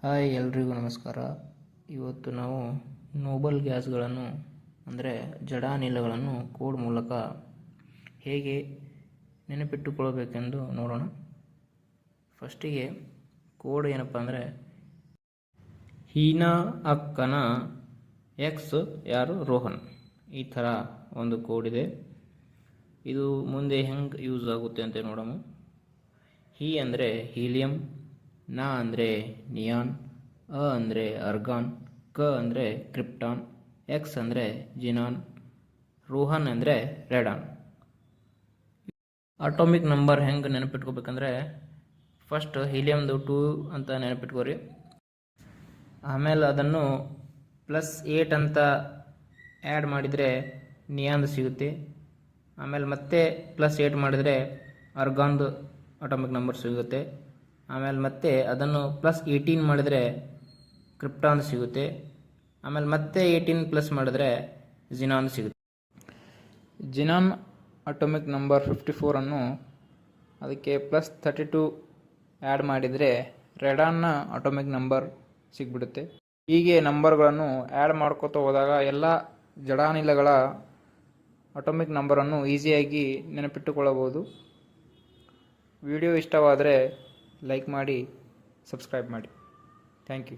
Hi ಎಲ್ರಿಗೂ ನಮಸ್ಕಾರ. ಇವತ್ತು ನಾವು ನೋಬಲ್ ಗ್ಯಾಸ್ಗಳನ್ನು ಅಂದರೆ ಜಡಾನಿಲಗಳನ್ನು ಕೋಡ್ ಮೂಲಕ ಹೇಗೆ ನೆನಪಿಟ್ಟುಕೊಳ್ಳಬೇಕೆಂದು ನೋಡೋಣ. ಫಸ್ಟಿಗೆ ಕೋಡ್ ಏನಪ್ಪ ಅಂದರೆ ಹೀನಾ ಅಕ್ಕನ ಎಕ್ಸ್ ಯಾರು ರೋಹನ್, ಈ ಥರ ಒಂದು ಕೋಡ್ ಇದೆ. ಇದು ಮುಂದೆ ಹೆಂಗೆ ಯೂಸ್ ಆಗುತ್ತೆ ಅಂತ ನೋಡೋಣ. ಹೀ ಅಂದರೆ ಹೀಲಿಯಂ, ನಾ ಅಂದರೆ ನಿಯಾನ್, ಅ ಅಂದರೆ ಅರ್ಗಾನ್, ಕ ಅಂದರೆ ಕ್ರಿಪ್ಟಾನ್, ಎಕ್ಸ್ ಅಂದರೆ ಜಿನಾನ್, ರೋಹನ್ ಅಂದರೆ ರೆಡಾನ್. ಅಟಾಮಿಕ್ ನಂಬರ್ ಹೆಂಗೆ ನೆನಪಿಟ್ಕೋಬೇಕಂದ್ರೆ ಫಸ್ಟ್ ಹೀಲಿಯಮ್ದು 2 ಅಂತ ನೆನಪಿಟ್ಕೋರಿ. ಆಮೇಲೆ ಅದನ್ನು +8 ಅಂತ ಆ್ಯಡ್ ಮಾಡಿದರೆ ನಿಯಾನ್ದು ಸಿಗುತ್ತೆ. ಆಮೇಲೆ ಮತ್ತೆ +8 ಮಾಡಿದರೆ ಅರ್ಗಾನ್ದು ಅಟಾಮಿಕ್ ನಂಬರ್ ಸಿಗುತ್ತೆ. ಆಮೇಲೆ ಮತ್ತೆ ಅದನ್ನು +18 ಮಾಡಿದರೆ ಕ್ರಿಪ್ಟಾನ್ ಸಿಗುತ್ತೆ. ಆಮೇಲೆ ಮತ್ತೆ 18 ಪ್ಲಸ್ ಮಾಡಿದರೆ ಜಿನಾನ್ ಸಿಗುತ್ತೆ. ಜಿನಾನ್ ಅಟಾಮಿಕ್ ನಂಬರ್ 54 ಅನ್ನು ಅದಕ್ಕೆ +32 ಆ್ಯಡ್ ಮಾಡಿದರೆ ರೆಡಾನ್ನ ಅಟಾಮಿಕ್ ನಂಬರ್ ಸಿಗ್ಬಿಡುತ್ತೆ. ಹೀಗೆ ನಂಬರ್ಗಳನ್ನು ಆ್ಯಡ್ ಮಾಡ್ಕೋತಾ ಹೋದಾಗ ಎಲ್ಲ ಜಡಾನಿಲಗಳ ಅಟಾಮಿಕ್ ನಂಬರನ್ನು ಈಸಿಯಾಗಿ ನೆನಪಿಟ್ಟುಕೊಳ್ಳಬಹುದು. ವಿಡಿಯೋ ಇಷ್ಟವಾದರೆ ಲೈಕ್ ಮಾಡಿ, ಸಬ್ಸ್ಕ್ರೈಬ್ ಮಾಡಿ. Thank you.